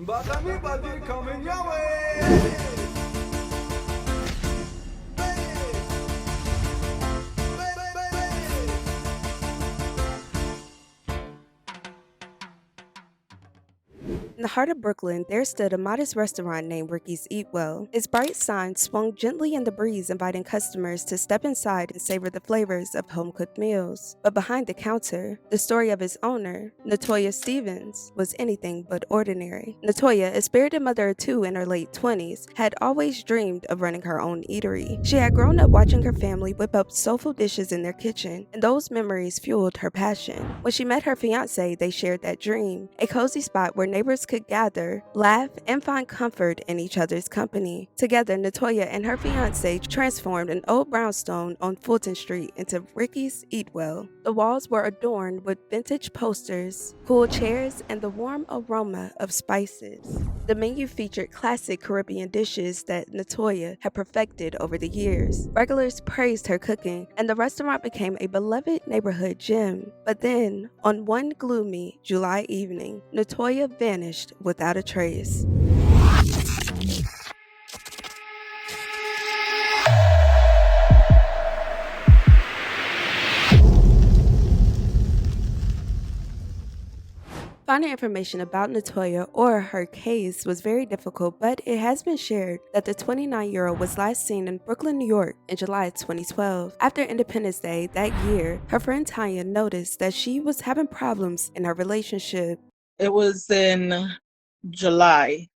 But anybody coming your way. In the heart of Brooklyn, there stood a modest restaurant named Ricky's Eat Well. Its bright sign swung gently in the breeze, inviting customers to step inside and savor the flavors of home-cooked meals. But behind the counter, the story of its owner, Natoya Stevens, was anything but ordinary. Natoya, a spirited mother of two in her late 20s, had always dreamed of running her own eatery. She had grown up watching her family whip up soulful dishes in their kitchen, and those memories fueled her passion. When she met her fiancé, they shared that dream, a cozy spot where neighbors could gather, laugh, and find comfort in each other's company. Together, Natoya and her fiancé transformed an old brownstone on Fulton Street into Ricky's Eat Well. The walls were adorned with vintage posters, cool chairs, and the warm aroma of spices. The menu featured classic Caribbean dishes that Natoya had perfected over the years. Regulars praised her cooking, and the restaurant became a beloved neighborhood gem. But then, on one gloomy July evening, Natoya vanished without a trace. Finding information about Natoya or her case was very difficult, but it has been shared that the 29-year-old was last seen in Brooklyn, New York in July 2012. After Independence Day that year, her friend Tanya noticed that she was having problems in her relationship. It was in July,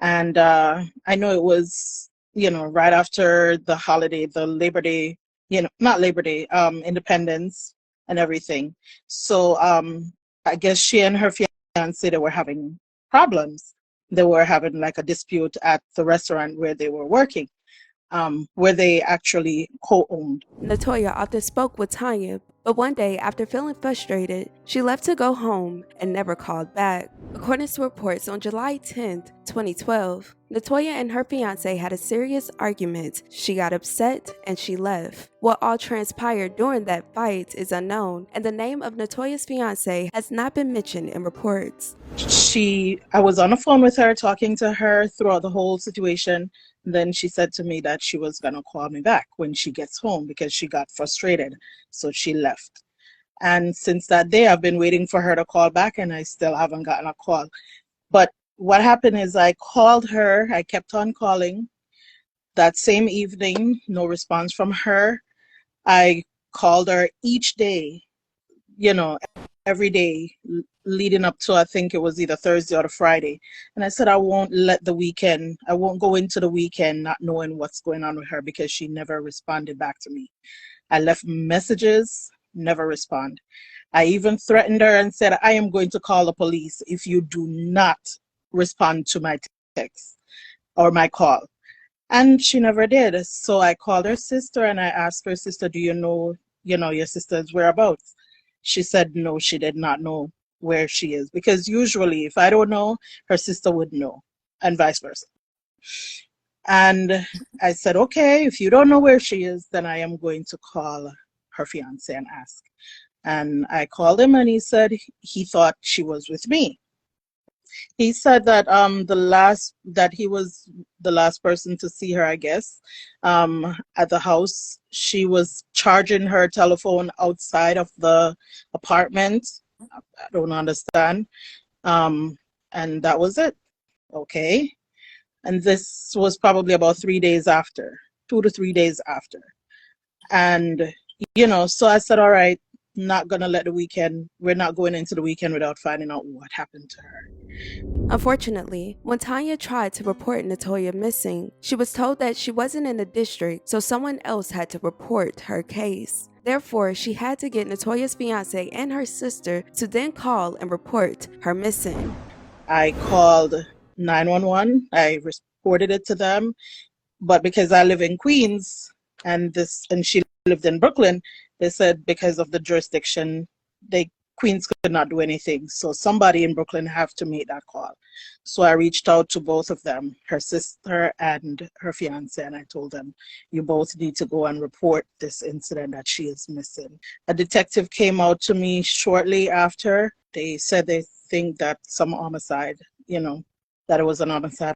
and I know it was, right after the holiday, the Labor Day, not Labor Day, Independence and everything. So I guess she and her fiance, they were having problems. They were having like a dispute at the restaurant where they were working, where they actually co-owned. Natoya often spoke with Tanya, but one day, after feeling frustrated, she left to go home and never called back. According to reports, on July 10, 2012, Natoya and her fiancé had a serious argument. She got upset and she left. What all transpired during that fight is unknown, and the name of Natoya's fiancé has not been mentioned in reports. I was on the phone with her, talking to her throughout the whole situation. Then she said to me that she was going to call me back when she gets home because she got frustrated. So she left. And since that day, I've been waiting for her to call back and I still haven't gotten a call. But what happened is I called her. I kept on calling. That same evening, no response from her. I called her each day, you know, every day leading up to, I think it was either Thursday or the Friday. And I said, I won't go into the weekend not knowing what's going on with her because she never responded back to me. I left messages, never respond. I even threatened her and said, I am going to call the police if you do not respond to my text or my call. And she never did. So I called her sister and I asked her sister, do you know your sister's whereabouts? She said no, she did not know where she is. Because usually if I don't know, her sister would know, and vice versa. And I said, okay, if you don't know where she is, then I am going to call her fiance and ask. And I called him and he said he thought she was with me. He said that he was the last person to see her, I guess, at the house. She was charging her telephone outside of the apartment. I don't understand. And that was it. Okay. And this was probably about 3 days after, 2 to 3 days after. And, so I said, all right, we're not going into the weekend without finding out what happened to her. Unfortunately, when Tanya tried to report Natoya missing, she was told that she wasn't in the district, so someone else had to report her case. Therefore, she had to get Natoya's fiance and her sister to then call and report her missing. I called 911. I reported it to them, but because I live in Queens and she lived in Brooklyn, they said because of the jurisdiction, Queens could not do anything. So somebody in Brooklyn have to make that call. So I reached out to both of them, her sister and her fiance, and I told them, you both need to go and report this incident that she is missing. A detective came out to me shortly after. They said they think that some homicide, that it was an homicide.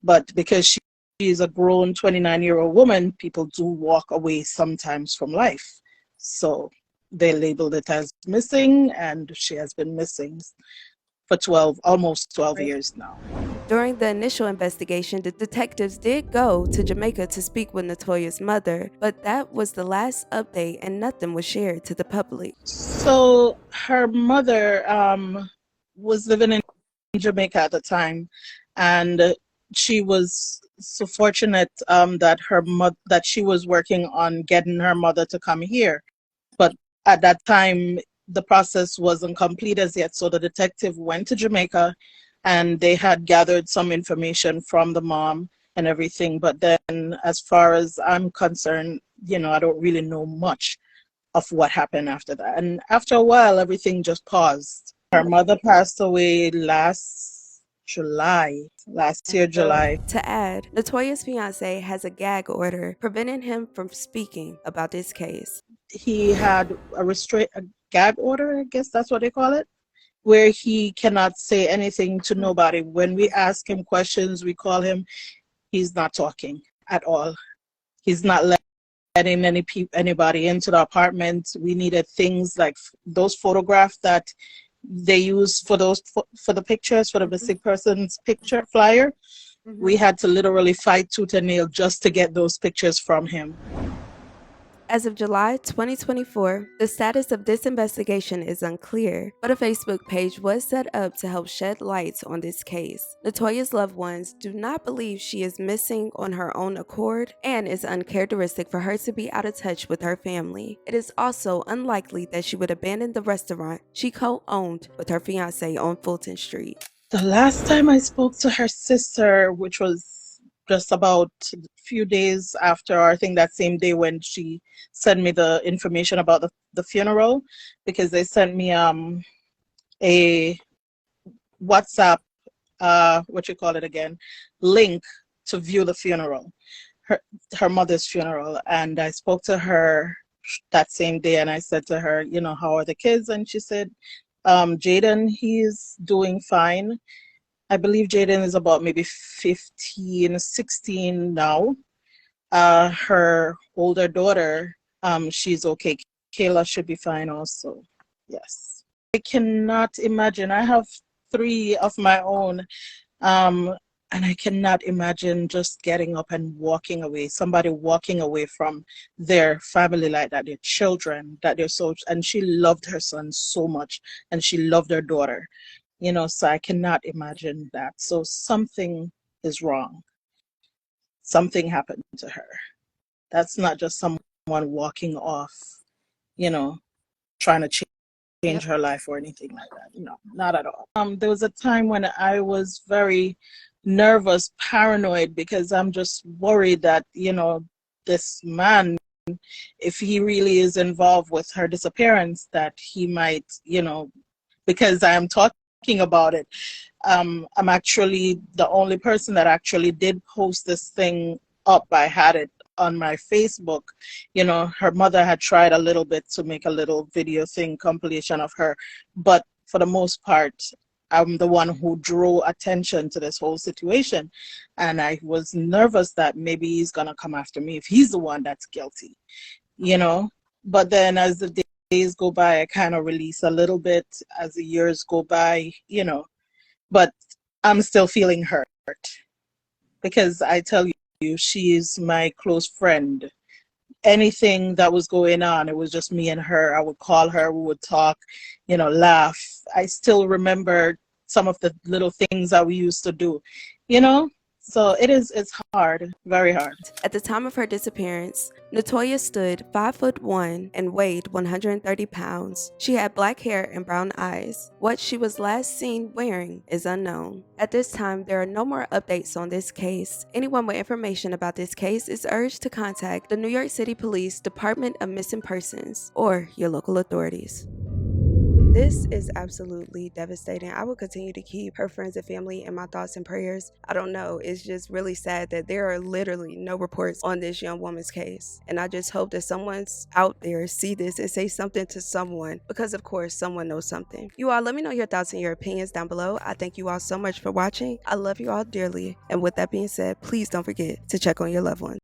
But because she's a grown 29-year-old woman, people do walk away sometimes from life. So they labeled it as missing, and she has been missing for almost 12 years now. During the initial investigation, the detectives did go to Jamaica to speak with Natoya's mother, but that was the last update and nothing was shared to the public. So her mother was living in Jamaica at the time, and she was so fortunate that she was working on getting her mother to come here. But at that time, the process wasn't complete as yet. So the detective went to Jamaica, and they had gathered some information from the mom and everything. But then, as far as I'm concerned, I don't really know much of what happened after that. And after a while, everything just paused. Her mother passed away last year, July. To add, Natoya's fiance has a gag order preventing him from speaking about this case. He had a gag order, I guess that's what they call it, where he cannot say anything to nobody. When we ask him questions, we call him, he's not talking at all. He's not letting anybody into the apartment. We needed things like those photographs that they use for the pictures, for the missing person's picture flyer. We had to literally fight tooth and nail just to get those pictures from him. As of July 2024, the status of this investigation is unclear, but a Facebook page was set up to help shed light on this case. Natoya's loved ones do not believe she is missing on her own accord, and it's uncharacteristic for her to be out of touch with her family. It is also unlikely that she would abandon the restaurant she co-owned with her fiancé on Fulton Street. The last time I spoke to her sister, which was just about a few days after, or I think that same day when she sent me the information about the funeral, because they sent me a WhatsApp, link to view the funeral, her mother's funeral. And I spoke to her that same day, and I said to her, how are the kids? And she said, Jaden, he's doing fine. I believe Jaden is about maybe 15, 16 now. Her older daughter, she's okay. Kayla should be fine also. Yes. I cannot imagine. I have 3 of my own. And I cannot imagine just getting up and walking away. Somebody walking away from their family like that, their children, and she loved her son so much, and she loved her daughter. So I cannot imagine that. So something is wrong. Something happened to her. That's not just someone walking off, trying to change her life or anything like that. No, not at all. There was a time when I was very nervous, paranoid, because I'm just worried that, this man, if he really is involved with her disappearance, that he might, because I am talking about it. I'm actually the only person that actually did post this thing up. I had it on my Facebook. Her mother had tried a little bit to make a little video thing, compilation of her, but for the most part, I'm the one who drew attention to this whole situation. And I was nervous that maybe he's gonna come after me if he's the one that's guilty, But then as the days go by, I kind of release a little bit as the years go by, but I'm still feeling hurt, because I tell you, she is my close friend. Anything that was going on, it was just me and her. I would call her, we would talk, laugh. I still remember some of the little things that we used to do, So it's hard, very hard. At the time of her disappearance, Natoya stood 5'1" and weighed 130 pounds. She had black hair and brown eyes. What she was last seen wearing is unknown. At this time, there are no more updates on this case. Anyone with information about this case is urged to contact the New York City Police Department of Missing Persons or your local authorities. This is absolutely devastating. I will continue to keep her friends and family in my thoughts and prayers. I don't know. It's just really sad that there are literally no reports on this young woman's case. And I just hope that someone's out there see this and say something to someone, because of course someone knows something. You all, let me know your thoughts and your opinions down below. I thank you all so much for watching. I love you all dearly. And with that being said, please don't forget to check on your loved ones.